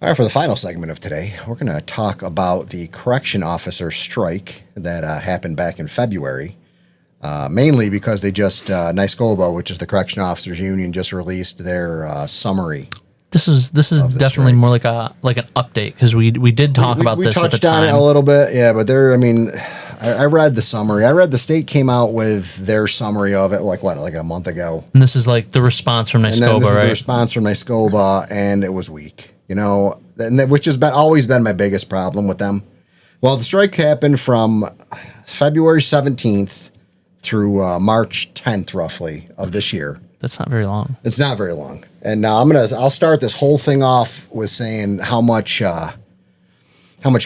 All right, for the final segment of today, we're going to talk about the correction officer strike that happened back in February, mainly because they just, NYSCOPBA, which is the correction officers union, just released their summary. This is definitely strike. More like an update, because we did talk about this at the time. We touched on it a little bit, yeah, but I read the summary. I read the state came out with their summary of it, like a month ago. And this is like the response from NYSCOPBA, this right? Is the response from NYSCOPBA, and it was weak. Which has always been my biggest problem with them. Well, the strike happened from February 17th through March 10th, roughly, of this year. That's not very long. It's not very long. And now I'll start this whole thing off with saying how much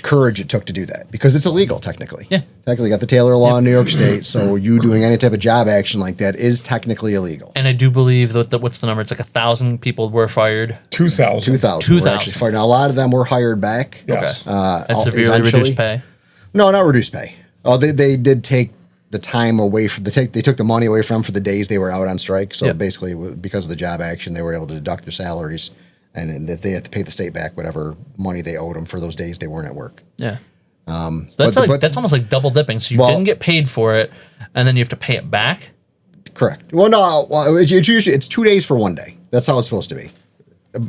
courage it took to do that, because it's illegal technically. Yeah. Technically, got the Taylor law in New York State, so you doing any type of job action like that is technically illegal. And I do believe that what's the number? It's like 1,000 people were fired. 2,000. 2,000 were actually fired. Now, a lot of them were hired back. Yes. Okay. At severely reduced pay? No, not reduced pay. Oh, they did take the time away from they took the money away from them for the days they were out on strike. So basically, because of the job action, they were able to deduct their salaries, and that they had to pay the state back whatever money they owed them for those days they weren't at work. Yeah. So that's almost like double dipping. So you didn't get paid for it, and then you have to pay it back. Correct. Well, no, it's 2 days for 1 day. That's how it's supposed to be,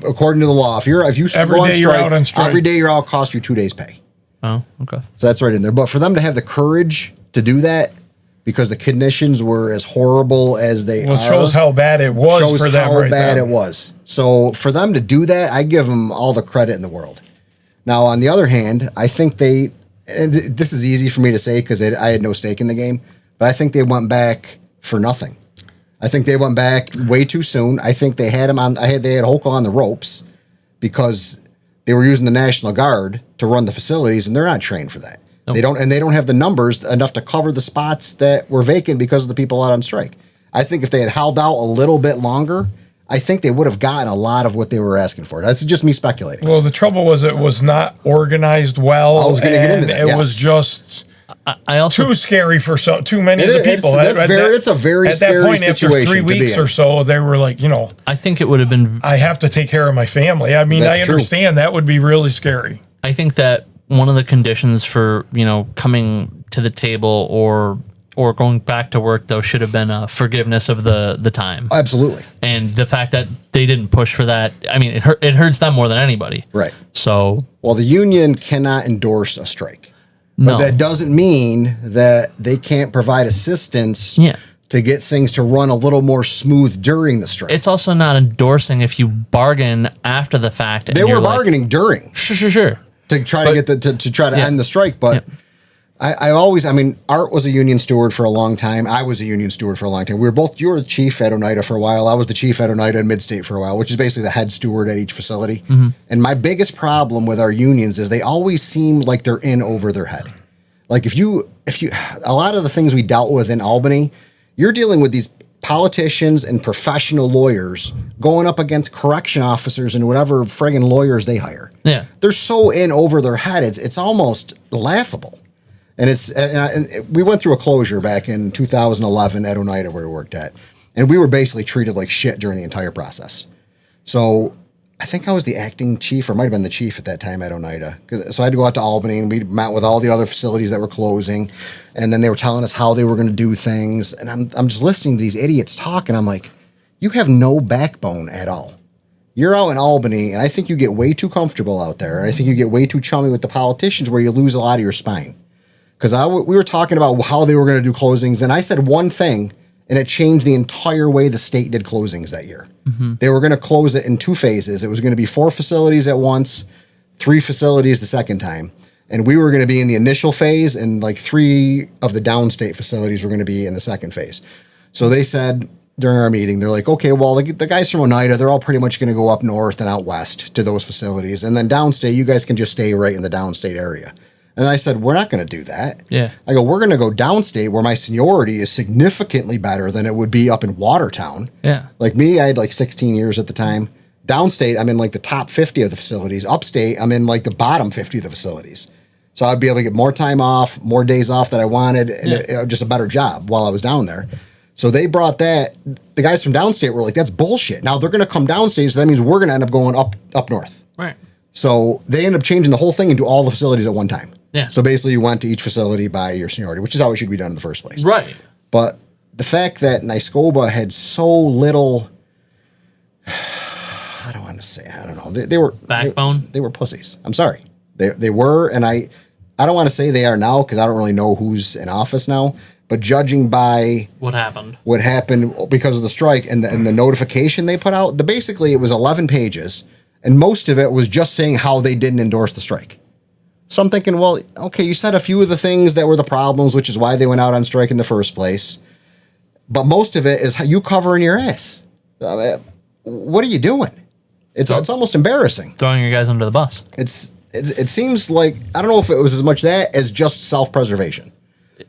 according to the law. If you every go day you're out on strike, every day you're out costs you 2 days pay. Oh, okay. So that's right in there. But for them to have the courage to do that, because the conditions were as horrible as they are. It shows how bad it was for them. How bad it was. So for them to do that, I give them all the credit in the world. Now, on the other hand, I think and this is easy for me to say because I had no stake in the game, but I think they went back for nothing. I think they went back way too soon. I think they had they had Hochul on the ropes because they were using the National Guard to run the facilities, and they're not trained for that. Nope. They don't have the numbers enough to cover the spots that were vacant because of the people out on strike. I think if they had held out a little bit longer, I think they would have gotten a lot of what they were asking for. That's just me speculating. Well, the trouble was it was not organized well. I was going to get into that. It was just too scary for too many of the people. It's a very scary at that point, situation. After 3 weeks or so, they were like, I think it would have been. I have to take care of my family. I mean, I understand that would be really scary. I think that one of the conditions for coming to the table or going back to work, though, should have been forgiveness of the time. Absolutely. And the fact that they didn't push for that, I mean, it hurts them more than anybody. Right. So, well, the union cannot endorse a strike, but that doesn't mean that they can't provide assistance. To get things to run a little more smooth during the strike. It's also not endorsing if you bargain after the fact. They were bargaining during. Sure. To try to get to try to end the strike, but I mean, Art was a union steward for a long time. I was a union steward for a long time. You were the chief at Oneida for a while. I was the chief at Oneida and Midstate for a while, which is basically the head steward at each facility. Mm-hmm. And my biggest problem with our unions is they always seem like they're in over their head. Like if you, a lot of the things we dealt with in Albany, you're dealing with these politicians and professional lawyers going up against correction officers and whatever friggin' lawyers they hire. Yeah. They're so in over their head. It's almost laughable. And we went through a closure back in 2011 at Oneida where we worked at. And we were basically treated like shit during the entire process. So I think I was the acting chief, or might have been the chief at that time at Oneida. So I had to go out to Albany, and we met with all the other facilities that were closing. And then they were telling us how they were going to do things. And I'm just listening to these idiots talk, and I'm like, you have no backbone at all. You're out in Albany, and I think you get way too comfortable out there. I think you get way too chummy with the politicians where you lose a lot of your spine. Because we were talking about how they were going to do closings, and I said one thing, and it changed the entire way the state did closings that year. Mm-hmm. They were going to close it in 2 phases. It was going to be 4 facilities at once, 3 facilities the second time. And we were going to be in the initial phase, and like 3 of the downstate facilities were going to be in the second phase. So they said during our meeting, they're like, okay, well, the guys from Oneida, they're all pretty much going to go up north and out west to those facilities. And then downstate, you guys can just stay right in the downstate area. And I said, we're not going to do that. Yeah. I go, we're going to go downstate where my seniority is significantly better than it would be up in Watertown. Yeah. Like me, I had like 16 years at the time. Downstate, I'm in like the top 50 of the facilities. Upstate, I'm in like the bottom 50 of the facilities. So I'd be able to get more time off, more days off that I wanted, and just a better job while I was down there. So they brought that. The guys from downstate were like, that's bullshit. Now they're going to come downstate, so that means we're going to end up going up north. Right. So they ended up changing the whole thing and do all the facilities at one time. Yeah. So basically you went to each facility by your seniority, which is how it should be done in the first place. Right. But the fact that NYSCOPBA had so little, I don't want to say, I don't know. They were backbone. They were pussies. I'm sorry. They were, and I don't want to say they are now because I don't really know who's in office now. But judging by what happened because of the strike and the notification they put out, basically it was 11 pages, and most of it was just saying how they didn't endorse the strike. So I'm thinking, well, okay, you said a few of the things that were the problems, which is why they went out on strike in the first place. But most of it is how you covering your ass. What are you doing? It's almost embarrassing. Throwing your guys under the bus. It seems like, I don't know if it was as much that as just self-preservation.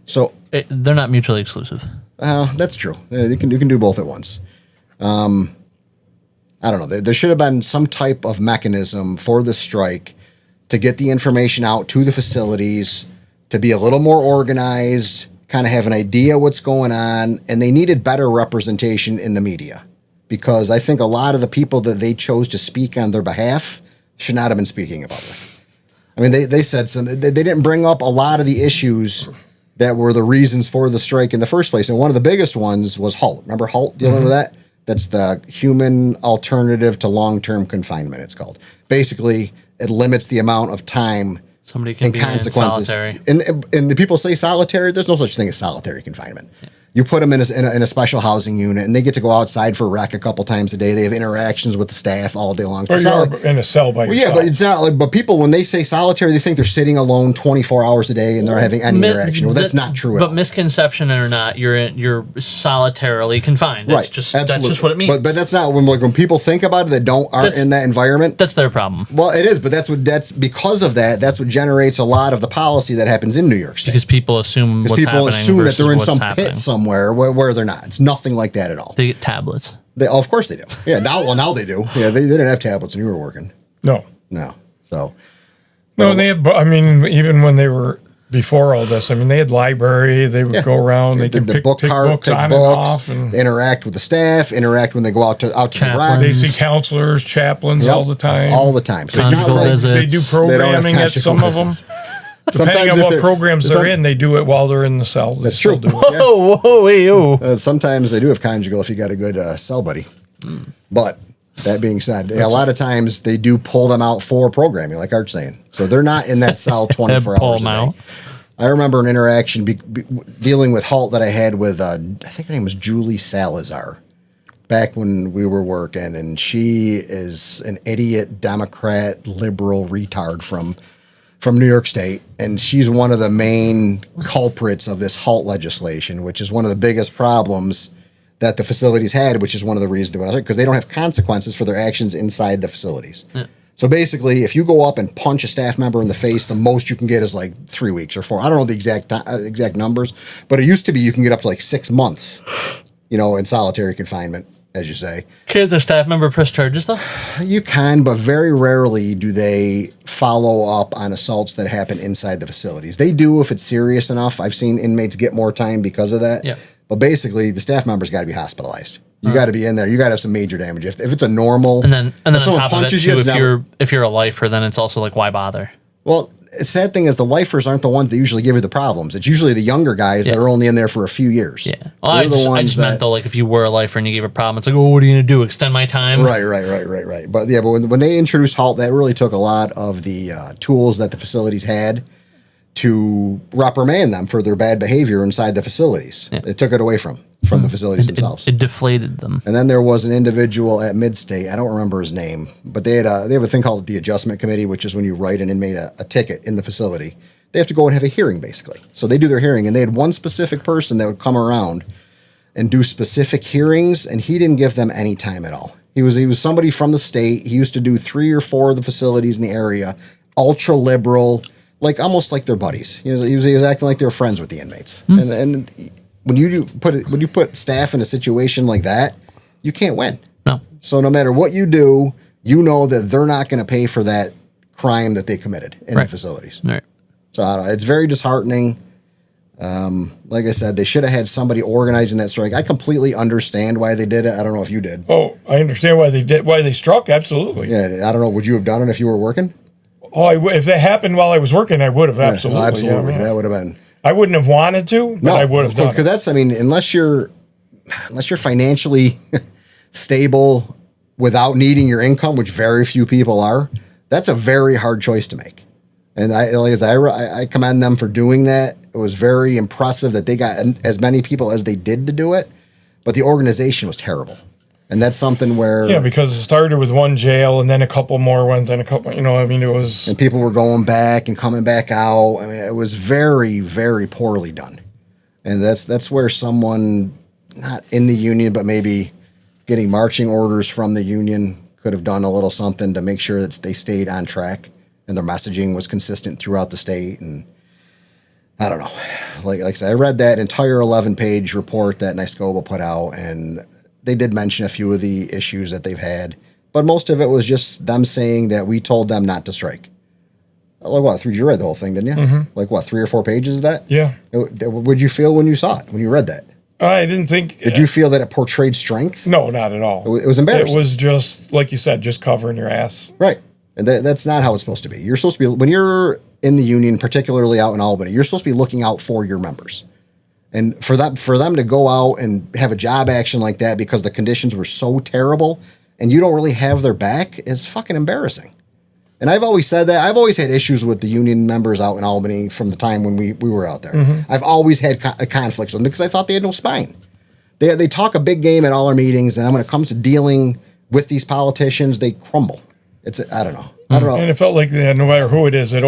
So they're not mutually exclusive. That's true. You can do both at once. I don't know. There should have been some type of mechanism for the strike to get the information out to the facilities, to be a little more organized, kind of have an idea what's going on, and they needed better representation in the media because I think a lot of the people that they chose to speak on their behalf should not have been speaking about it. I mean, they said they didn't bring up a lot of the issues that were the reasons for the strike in the first place. And one of the biggest ones was HALT. Remember HALT? Do you remember that? That's the Human Alternative to Long-Term Confinement, it's called. Basically, it limits the amount of time somebody can be in solitary. And the people say solitary. There's no such thing as solitary confinement. Yeah. You put them in a special housing unit, and they get to go outside for a rec a couple times a day. They have interactions with the staff all day long. But you're in a cell by yourself. Yeah, but it's not like. But people, when they say solitary, they think they're sitting alone 24 hours a day and they're having any interaction. Well, that's not true. But misconception or not, you're solitarily confined. Right, it's just that's just what it means. But that's not when people think about it that aren't in that environment. That's their problem. Well, it is, but that's because of that. That's what generates a lot of the policy that happens in New York State. Because people assume that they're in some pit somewhere where they're not. It's nothing like that at all. They get tablets. Of course they do. Yeah, now they do. Yeah, they didn't have tablets when you were working. No. So. No, they had, I mean, even when they were, before all this, I mean, they had library, they would go around, they can take books on and off. And interact with the staff, interact when they go out to the rock. They see counselors, chaplains all the time. All the time. So it's not like they do programming at some of them. Depending on what programs they're in, they do it while they're in the cell. That's true. Whoa. Sometimes they do have conjugal if you got a good cell buddy. But that being said, a lot of times they do pull them out for programming, like Art's saying. So they're not in that cell 24 hours a day. I remember an interaction dealing with HALT that I had with, I think her name was Julie Salazar, back when we were working. And she is an idiot, Democrat, liberal retard from New York State, and she's one of the main culprits of this HALT legislation, which is one of the biggest problems that the facilities had, which is one of the reasons they went out, because they don't have consequences for their actions inside the facilities. Yeah. So basically, if you go up and punch a staff member in the face, the most you can get is like 3 weeks or 4. I don't know the exact numbers, but it used to be you can get up to like 6 months, in solitary confinement, as you say. Can the staff member press charges, though? You can, but very rarely do they follow up on assaults that happen inside the facilities. They do if it's serious enough. I've seen inmates get more time because of that. Yeah. But basically, the staff member's got to be hospitalized. You got to be in there. You got to have some major damage. If it's a normal, and then on top of it too, if you're a lifer, then it's also like, why bother? Well, the sad thing is the lifers aren't the ones that usually give you the problems. It's usually the younger guys that are only in there for a few years. Yeah. Well, I just meant though, like if you were a lifer and you gave a problem, it's like, oh, what are you gonna do? Extend my time? Right. But yeah, but when they introduced HALT, that really took a lot of the tools that the facilities had to reprimand them for their bad behavior inside the facilities. Yeah. It took it away from the facilities themselves. It deflated them. And then there was an individual at Midstate, I don't remember his name, but they have a thing called the Adjustment Committee, which is when you write an inmate a ticket in the facility. They have to go and have a hearing, basically. So they do their hearing, and they had one specific person that would come around and do specific hearings, and he didn't give them any time at all. He was somebody from the state. He used to do 3 or 4 of the facilities in the area, ultra liberal, like almost like their buddies. He was acting like they were friends with the inmates. And when you put staff in a situation like that, you can't win. No. So no matter what you do, you know that they're not going to pay for that crime that they committed in the facilities. Right. So I don't know, it's very disheartening. Like I said, they should have had somebody organizing that strike. I completely understand why they did it. I don't know if you did. Oh, I understand why they struck. Absolutely. Yeah, I don't know. Would you have done it if you were working? Oh, if it happened while I was working, I would have absolutely. Absolutely, that would have been. I wouldn't have wanted to, but I would have done. Because that's, I mean, unless you're financially stable without needing your income, which very few people are, that's a very hard choice to make. And I commend them for doing that. It was very impressive that they got as many people as they did to do it, but the organization was terrible. And that's something where... Yeah, because it started with one jail, and then a couple more went, then a couple, it was... And people were going back and coming back out. I mean, it was very, very poorly done. And that's where someone, not in the union, but maybe getting marching orders from the union could have done a little something to make sure that they stayed on track and their messaging was consistent throughout the state. And I don't know. Like I said, I read that entire 11-page report that NYSCOPBA put out, and... They did mention a few of the issues that they've had, but most of it was just them saying that we told them not to strike. Like what? You read the whole thing, didn't you? Mm-hmm. Like what? 3 or 4 pages of that? Yeah. What'd you feel when you saw it? When you read that? I didn't think. Did you feel that it portrayed strength? No, not at all. It was embarrassing. It was just like you said, just covering your ass. Right, and that's not how it's supposed to be. You're supposed to be, when you're in the union, particularly out in Albany, you're supposed to be looking out for your members. And for them to go out and have a job action like that because the conditions were so terrible and you don't really have their back is fucking embarrassing. And I've always said that. I've always had issues with the union members out in Albany from the time when we were out there. Mm-hmm. I've always had conflicts with them because I thought they had no spine. They talk a big game at all our meetings, and then when it comes to dealing with these politicians, they crumble. I don't know. And it felt like no matter who it is, it's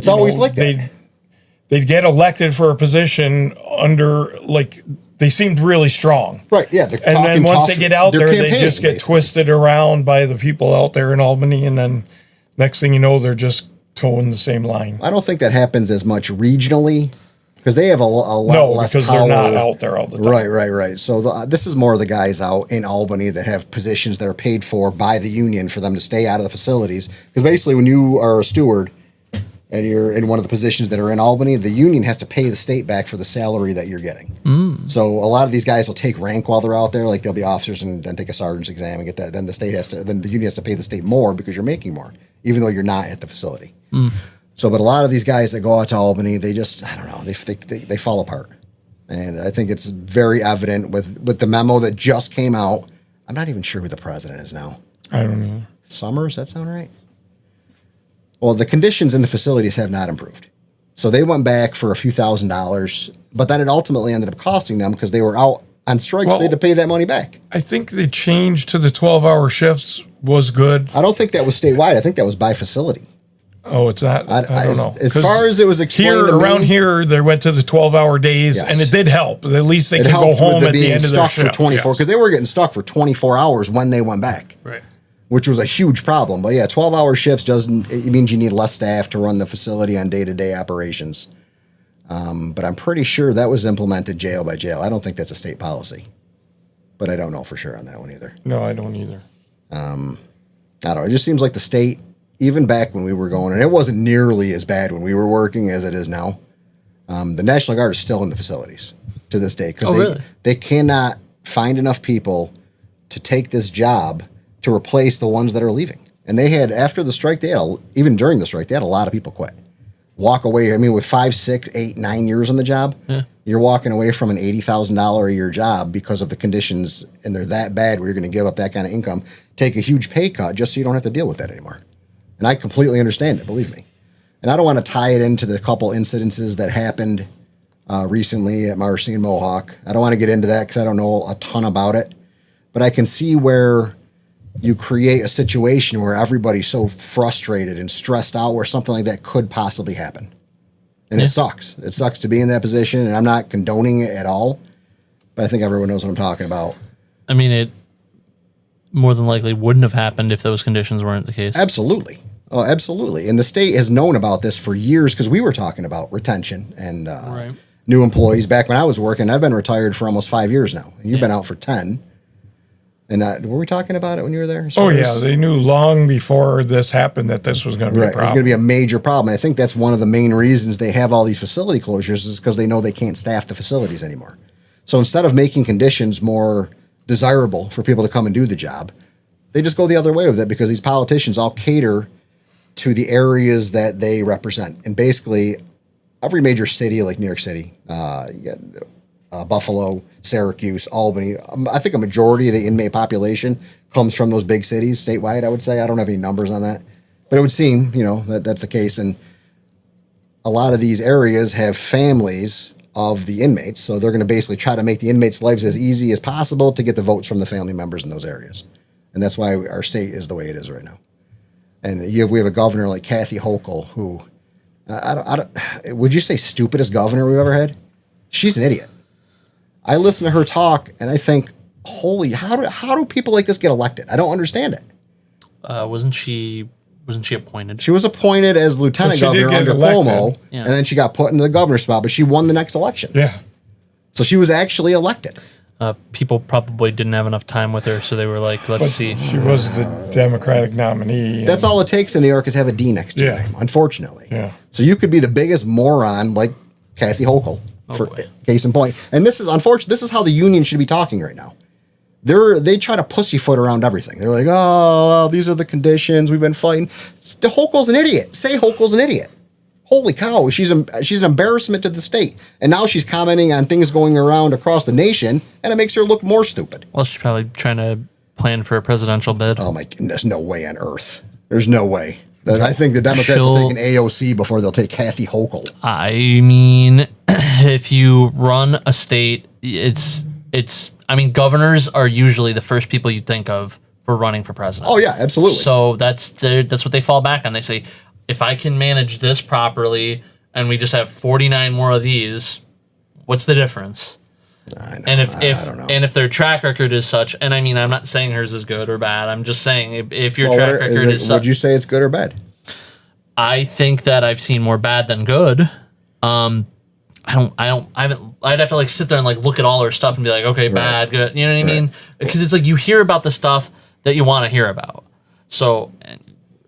always like that. They'd get elected for a position under, like, they seemed really strong. Right, yeah. And then once they get out there, they just get twisted around by the people out there in Albany, and then next thing you know, they're just towing the same line. I don't think that happens as much regionally, because they have a lot less power. No, because they're not out there all the time. Right. So this is more of the guys out in Albany that have positions that are paid for by the union for them to stay out of the facilities. Because basically when you are a steward, and you're in one of the positions that are in Albany, the union has to pay the state back for the salary that you're getting. Mm. So a lot of these guys will take rank while they're out there, like they'll be officers and then take a sergeant's exam and get that. Then the union has to pay the state more because you're making more, even though you're not at the facility. Mm. So, but a lot of these guys that go out to Albany, they just, I don't know, they fall apart. And I think it's very evident with the memo that just came out. I'm not even sure who the president is now. I don't know. Summers, that sound right? Well, the conditions in the facilities have not improved. So they went back for a few $1,000s, but then it ultimately ended up costing them because they were out on strikes. They had to pay that money back. I think the change to the 12-hour shifts was good. I don't think that was statewide. I think that was by facility. Oh, it's not? I don't know. As far as it was explained around here, they went to the 12-hour days, and it did help. At least they could go home at the end of their shift. For 24, because they were getting stuck for 24 hours when they went back. Right. Which was a huge problem. But yeah, 12-hour shifts it means you need less staff to run the facility on day-to-day operations. But I'm pretty sure that was implemented jail by jail. I don't think that's a state policy. But I don't know for sure on that one either. No, I don't either. I don't know. It just seems like the state, even back when we were going, and it wasn't nearly as bad when we were working as it is now. The National Guard is still in the facilities to this day. Because they cannot find enough people to take this job to replace the ones that are leaving. And they had, after the strike, even during the strike, they had a lot of people quit. Walk away, I mean, with 5, 6, 8, 9 years on the job, you're walking away from an $80,000 a year job because of the conditions, and they're that bad where you're going to give up that kind of income, take a huge pay cut just so you don't have to deal with that anymore. And I completely understand it, believe me. And I don't want to tie it into the couple incidences that happened recently at Marcy and Mohawk. I don't want to get into that because I don't know a ton about it. But I can see where you create a situation where everybody's so frustrated and stressed out where something like that could possibly happen. And it sucks. It sucks to be in that position, and I'm not condoning it at all, but I think everyone knows what I'm talking about. I mean, it more than likely wouldn't have happened if those conditions weren't the case. Absolutely. Oh, absolutely. And the state has known about this for years because we were talking about retention and new employees back when I was working. I've been retired for almost 5 years now, and you've been out for 10. And were we talking about it when you were there? Oh, yeah. They knew long before this happened that this was going to be a problem. It's going to be a major problem. I think that's one of the main reasons they have all these facility closures is because they know they can't staff the facilities anymore. So instead of making conditions more desirable for people to come and do the job, they just go the other way with it because these politicians all cater to the areas that they represent. And basically, every major city, like New York City, Buffalo, Syracuse, Albany, I think a majority of the inmate population comes from those big cities statewide, I would say. I don't have any numbers on that. But it would seem, that's the case. And a lot of these areas have families of the inmates. So they're going to basically try to make the inmates' lives as easy as possible to get the votes from the family members in those areas. And that's why our state is the way it is right now. And we have a governor like Kathy Hochul, who, would you say stupidest governor we've ever had? She's an idiot. I listen to her talk and I think, holy, how do people like this get elected? I don't understand it. Wasn't she appointed? She was appointed as lieutenant governor under Cuomo, and then she got put into the governor's spot, but she won the next election. Yeah. So she was actually elected. People probably didn't have enough time with her, so they were like, let's see. She was the Democratic nominee. That's all it takes in New York is have a D next to your name, unfortunately. Yeah. So you could be the biggest moron like Kathy Hochul, case in point. And this is unfortunate. This is how the union should be talking right now. They try to pussyfoot around everything. They're like, oh, well, these are the conditions we've been fighting. Hochul's an idiot. Say Hochul's an idiot. Holy cow, she's an embarrassment to the state. And now she's commenting on things going around across the nation, and it makes her look more stupid. Well, she's probably trying to plan for a presidential bid. Oh, my goodness. No way on earth. There's no way. I think the Democrats will take an AOC before they'll take Kathy Hochul. I mean, if you run a state, governors are usually the first people you think of for running for president. Oh, yeah, absolutely. So that's what they fall back on. They say, if I can manage this properly and we just have 49 more of these, what's the difference? I know, and I don't know. And if their track record is such, and I mean, I'm not saying hers is good or bad. I'm just saying if your track record is such. Would you say it's good or bad? I think that I've seen more bad than good. I'd have to like sit there and like look at all her stuff and be like, okay, bad, good. You know what I mean? Because it's like you hear about the stuff that you want to hear about. So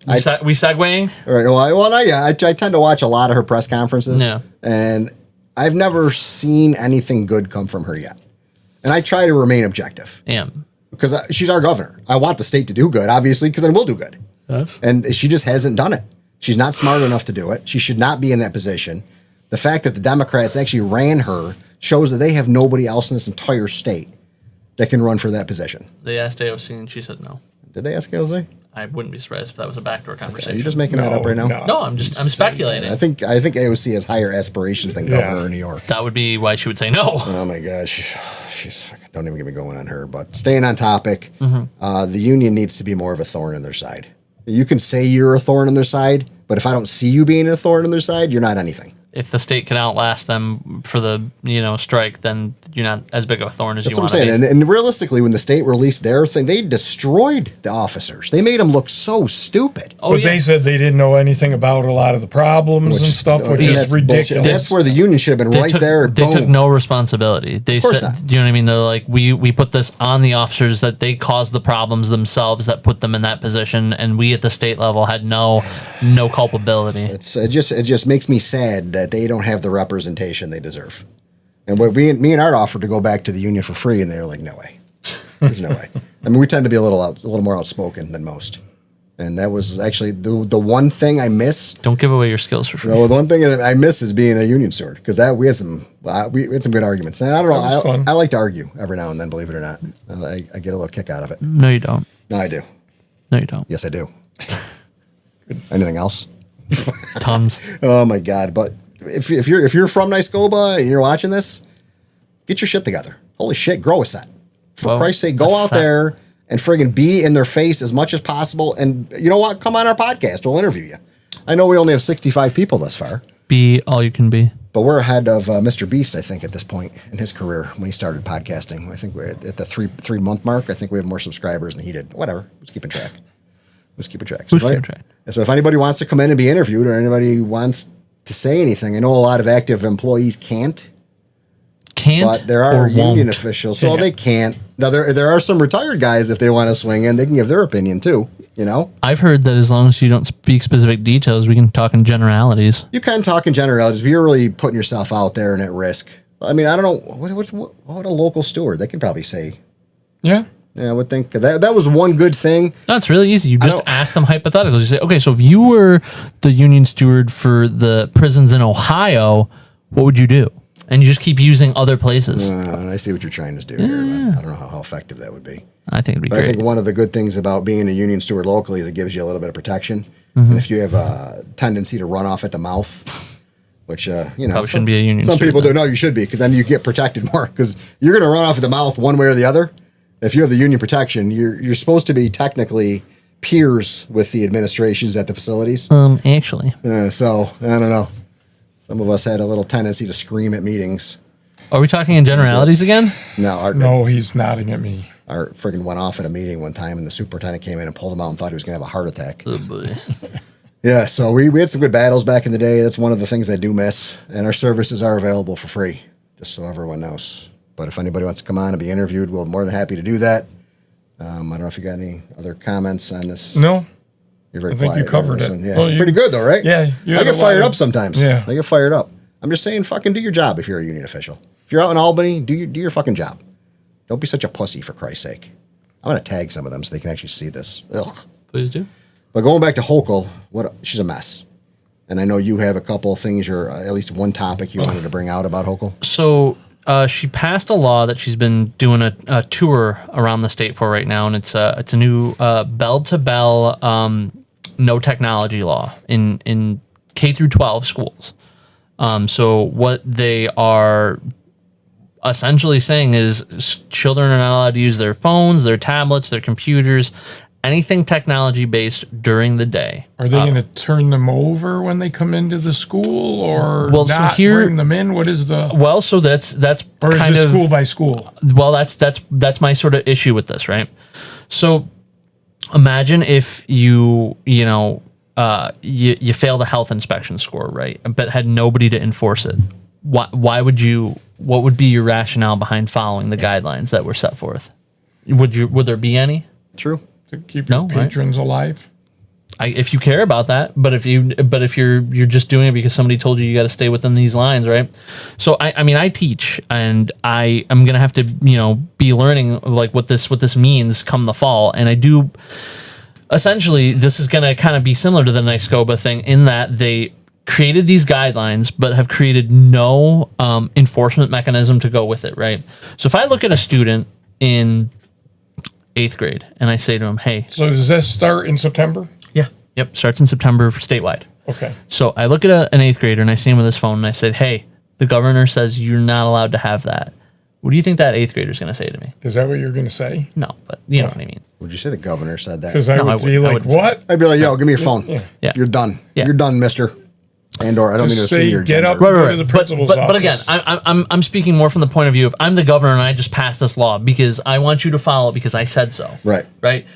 we segueing? Right. Well, I tend to watch a lot of her press conferences. Yeah. And I've never seen anything good come from her yet. And I try to remain objective. Yeah. Because she's our governor. I want the state to do good, obviously, because then we'll do good. Yes. And she just hasn't done it. She's not smart enough to do it. She should not be in that position. The fact that the Democrats actually ran her shows that they have nobody else in this entire state that can run for that position. They asked AOC and she said no. Did they ask AOC? I wouldn't be surprised if that was a backdoor conversation. Are you just making that up right now? No, I'm speculating. I think AOC has higher aspirations than governor of New York. That would be why she would say no. Oh my gosh, she's don't even get me going on her. But staying on topic, the union needs to be more of a thorn in their side. You can say you're a thorn in their side, but if I don't see you being a thorn in their side, you're not anything. If the state can outlast them for the strike, then you're not as big of a thorn as you want to be. That's what I'm saying. And realistically, when the state released their thing, they destroyed the officers. They made them look so stupid. But they said they didn't know anything about a lot of the problems and stuff, which is ridiculous. Bullshit. That's where the union should have been there. They took no responsibility. They said, do you know what I mean? They're like, we put this on the officers that they caused the problems themselves that put them in that position, and we at the state level had no culpability. It just makes me sad that they don't have the representation they deserve. And what me and Art offered to go back to the union for free, and they were like, "No way, there's no way." I mean, we tend to be a little more outspoken than most, and that was actually the one thing I miss. Don't give away your skills for free. No, the one thing that I miss is being a union steward, because we had some good arguments, and I don't know. I like to argue every now and then, believe it or not. I get a little kick out of it. No, you don't. No, I do. No, you don't. Yes, I do. Anything else? Tons. Oh my God! But if you're from NYSCOPBA and you're watching this, get your shit together. Holy shit, grow a set. For Christ's sake, go out there and friggin' be in their face as much as possible. And you know what? Come on our podcast. We'll interview you. I know we only have 65 people thus far. Be all you can be. But we're ahead of Mr. Beast, I think, at this point in his career when he started podcasting. I think we're at the three month mark. I think we have more subscribers than he did. Whatever. Who's keeping track? So if anybody wants to come in and be interviewed, or anybody wants to say anything, I know a lot of active employees can't. But there are union officials. So they can't. Now, there are some retired guys, if they want to swing in, they can give their opinion too, you know? I've heard that as long as you don't speak specific details, we can talk in generalities. You can talk in generalities, but you're really putting yourself out there and at risk. I mean, I don't know. What a local steward? They can probably say. Yeah. Yeah, I would think that was one good thing. That's really easy. You just ask them hypotheticals. You say, okay, so if you were the union steward for the prisons in Ohio, what would you do? And you just keep using other places. I see what you're trying to do here. But I don't know how effective that would be. I think it'd be great. I think one of the good things about being a union steward locally is it gives you a little bit of protection. And if you have a tendency to run off at the mouth, which, probably shouldn't be a union some steward, people do. No, you should be, because then you get protected more. Because you're going to run off at the mouth one way or the other. If you have the union protection, you're supposed to be technically peers with the administrations at the facilities. Actually. So, I don't know. Some of us had a little tendency to scream at meetings. Are we talking in generalities again? No, he's nodding at me. Art friggin' went off at a meeting one time, and the superintendent came in and pulled him out and thought he was going to have a heart attack. Oh, boy. Yeah, so we had some good battles back in the day. That's one of the things I do miss. And our services are available for free, just so everyone knows. But if anybody wants to come on and be interviewed, we're more than happy to do that. I don't know if you got any other comments on this. No. You're very I think quiet. you covered it. Yeah, well, pretty good though, right? Yeah. I get fired up sometimes. Yeah. I get fired up. I'm just saying, fucking do your job if you're a union official. If you're out in Albany, do your fucking job. Don't be such a pussy, for Christ's sake. I'm going to tag some of them so they can actually see this. Ugh. Please do. But going back to Hochul, she's a mess. And I know you have a couple of things, or at least one topic you wanted to bring out about Hochul. So she passed a law that she's been doing a tour around the state for right now, and it's a new bell-to-bell no technology law in K through 12 schools. So what they are essentially saying is children are not allowed to use their phones, their tablets, their computers, anything technology based during the day. Are they going to turn them over when they come into the school, or not bring them in? What is the? Well, so that's or kind is it of school by school. Well, that's my sort of issue with this, right? So imagine if you failed a health inspection score, right? But had nobody to enforce it. Why would you? What would be your rationale behind following the guidelines that were set forth? Would there be any? True. To keep your patrons alive. If you care about that, but if you're just doing it because somebody told you got to stay within these lines, right? So I teach, and I am gonna have to be learning like what this means come the fall, and I do. Essentially, this is gonna kind of be similar to the NYSCOPBA thing in that they created these guidelines, but have created no enforcement mechanism to go with it, right? So if I look at a student in 8th grade and I say to him, hey. So does this start in September? Yeah. Yep. Starts in September statewide. Okay. So I look at an 8th grader and I see him with his phone and I said, hey, the governor says you're not allowed to have that. What do you think that 8th grader is going to say to me? Is that what you're going to say? No, but you know what I mean. Would you say the governor said that? Because I would be like, what? I'd be like, yo, give me your phone. Yeah. You're done. Yeah. You're done, mister. And/or I don't mean to assume you're get gender. up, go to the principal's office. But again, I'm speaking more from the point of view of I'm the governor and I just passed this law because I want you to follow it because I said so. Right. Right.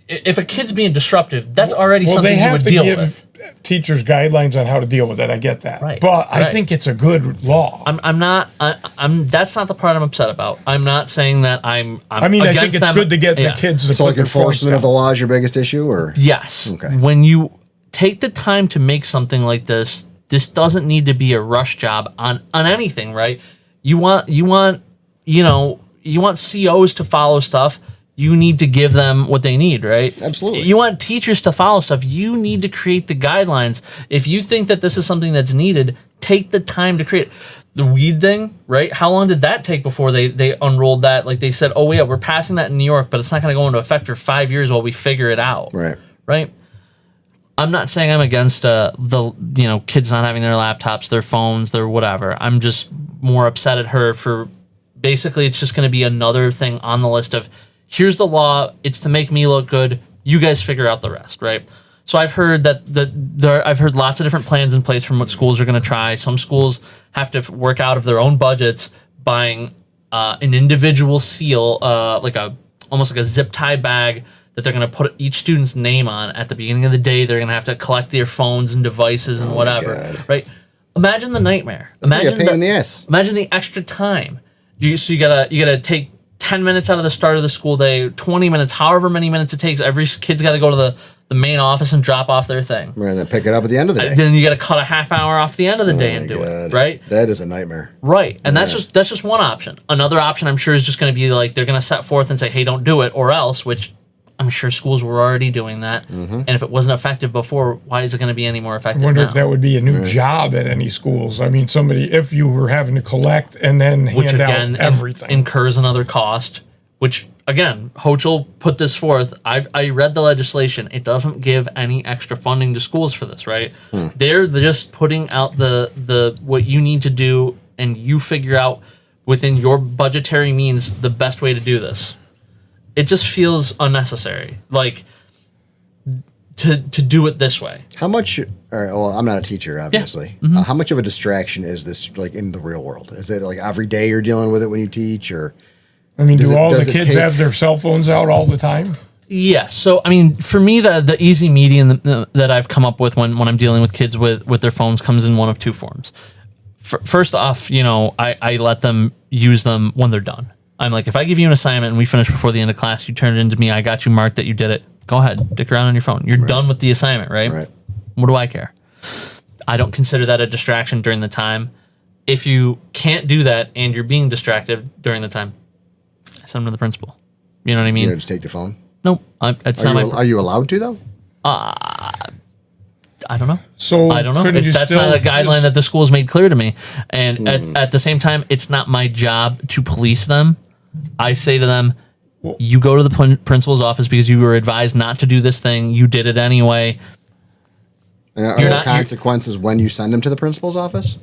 If a kid's being disruptive, that's already something you would deal with. Teachers guidelines on how to deal with it. I get that. Right. But I think it's a good law. I'm not. That's not the part I'm upset about. I'm not saying that I'm. I think it's good to get the kids to. So like enforcement of the law is your biggest issue, or yes. Okay. When you take the time to make something like this doesn't need to be a rush job on anything, right? You want COs to follow stuff. You need to give them what they need, right? Absolutely. You want teachers to follow stuff. You need to create the guidelines. If you think that this is something that's needed, take the time to create it. The weed thing, right? How long did that take before they unrolled that? Like they said, oh yeah, we're passing that in New York, but it's not going to go into effect for 5 years while we figure it out. Right. Right. I'm not saying I'm against the kids not having their laptops, their phones, their whatever. I'm just more upset at her for basically it's just going to be another thing on the list of here's the law. It's to make me look good. You guys figure out the rest, right? So I've heard I've heard lots of different plans in place from what schools are going to try. Some schools have to work out of their own budgets, buying an individual seal, almost like a zip tie bag that they're going to put each student's name on at the beginning of the day. They're going to have to collect their phones and devices and whatever, right? Imagine the nightmare. Imagine the pain in the ass. Imagine the extra time. So you gotta take 10 minutes out of the start of the school day, 20 minutes, however many minutes it takes. Every kid's got to go to the main office and drop off their thing. And then pick it up at the end of the day. Then you got to cut a half hour off the end of the day and do it, right? That is a nightmare. Right, and that's just one option. Another option, I'm sure, is just going to be like they're going to set forth and say, "Hey, don't do it," or else, which I'm sure schools were already doing that. And if it wasn't effective before, why is it going to be any more effective now? I wonder if that would be a new job at any schools. I mean, if you were having to collect and then hand out everything. Incurs another cost, which, again, Hochul put this forth. I read the legislation. It doesn't give any extra funding to schools for this, right? They're just putting out the what you need to do, and you figure out within your budgetary means the best way to do this. It just feels unnecessary, like to do it this way. How much? Well, I'm not a teacher, obviously. How much of a distraction is this, like, in the real world? Is it like every day you're dealing with it when you teach, or? I mean, do all the kids have their cell phones out all the time? Yeah. So, I mean, for me, the easy median that I've come up with when I'm dealing with kids with their phones comes in one of two forms. First off, I let them use them when they're done. I'm like, if I give you an assignment and we finish before the end of class, you turn it into me, I got you marked that you did it. Go ahead, dick around on your phone. You're done with the assignment, right? What do I care? I don't consider that a distraction during the time. If you can't do that and you're being distracted during the time, send them to the principal. You know what I mean? You just take the phone? Nope. Are you allowed to, though? I don't know. So I don't know. That's not a guideline that the school's made clear to me. And at the same time, it's not my job to police them. I say to them, you go to the principal's office because you were advised not to do this thing. You did it anyway. And are there consequences when you send them to the principal's office?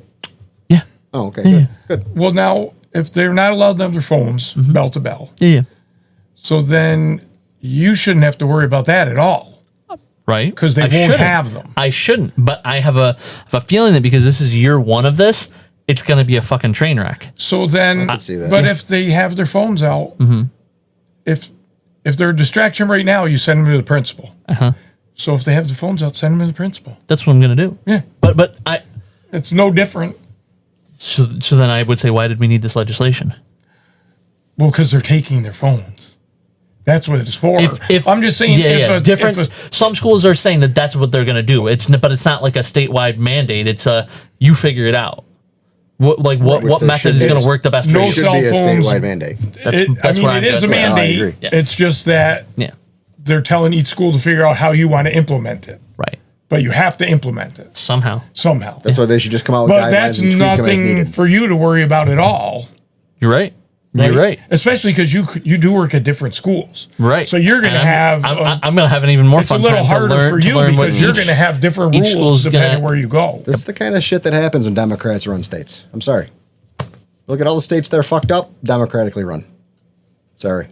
Yeah. Oh, okay. Good. Well, now, if they're not allowed to have their phones bell to bell. Yeah. So then you shouldn't have to worry about that at all. Right? Because they won't have them. I shouldn't, but I have a feeling that because this is year one of this, it's going to be a fucking train wreck. So then, I can see that. But if they have their phones out, if they're a distraction right now, you send them to the principal. So if they have their phones out, send them to the principal. That's what I'm going to do. Yeah. But it's no different. So then I would say, why did we need this legislation? Well, because they're taking their phones. That's what it's for. I'm just saying, some schools are saying that that's what they're going to do. But it's not like a statewide mandate. It's you figure it out. What method is going to work the best for you? It should be a statewide mandate. It is a mandate. It's just that they're telling each school to figure out how you want to implement it. Right. But you have to implement it somehow. That's why they should just come out with guidelines and tweak them as needed. But that's nothing for you to worry about at all. You're right. You're right. Especially because you do work at different schools. Right. So you're going to have... I'm going to have an even more fun time. It's a little harder for you because you're going to have different rules depending on where you go. This is the kind of shit that happens when Democrats run states. I'm sorry. Look at all the states that are fucked up, democratically run. Sorry.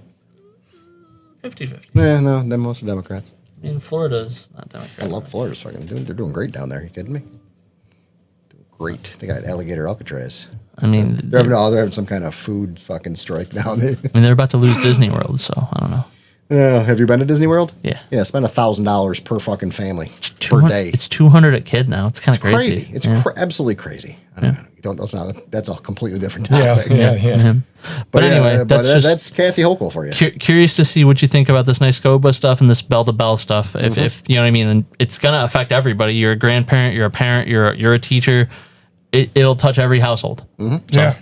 50-50. Yeah, no, they're mostly Democrats. I mean, Florida's not Democrat. I love Florida's they're doing great down there. Are you kidding me? Doing great. They got alligator Alcatraz. I mean, they're having some kind of food fucking strike now. I mean, they're about to lose Disney World, so I don't know. Have you been to Disney World? Yeah. Yeah, spend $1,000 per fucking family per day. It's $200 a kid now. It's kind of crazy. It's absolutely crazy. I don't know. That's a completely different topic. Yeah. But anyway, that's Kathy Hochul for you. Curious to see what you think about this NYSCOPBA stuff and this bell-to-bell stuff. If you know what I mean, and it's gonna affect everybody. You're a grandparent. You're a parent. You're a teacher. It'll touch every household. So,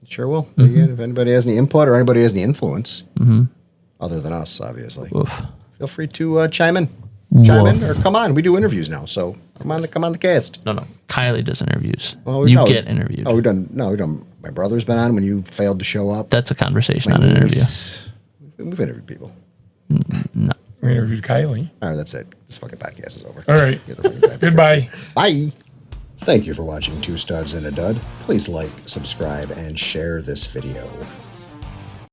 it sure will. Again, if anybody has any input or anybody has any influence, other than us, obviously, feel free to chime in. Or come on. We do interviews now, so come on the cast. No, Kylie does interviews. Well, you get interviewed. We've done. My brother's been on when you failed to show up. That's a conversation, not an interview. We've interviewed people. No. We interviewed Kylie. All right, that's it. This fucking podcast is over. All right. Goodbye. Bye. Thank you for watching Two Studs and a Dud. Please like, subscribe, and share this video.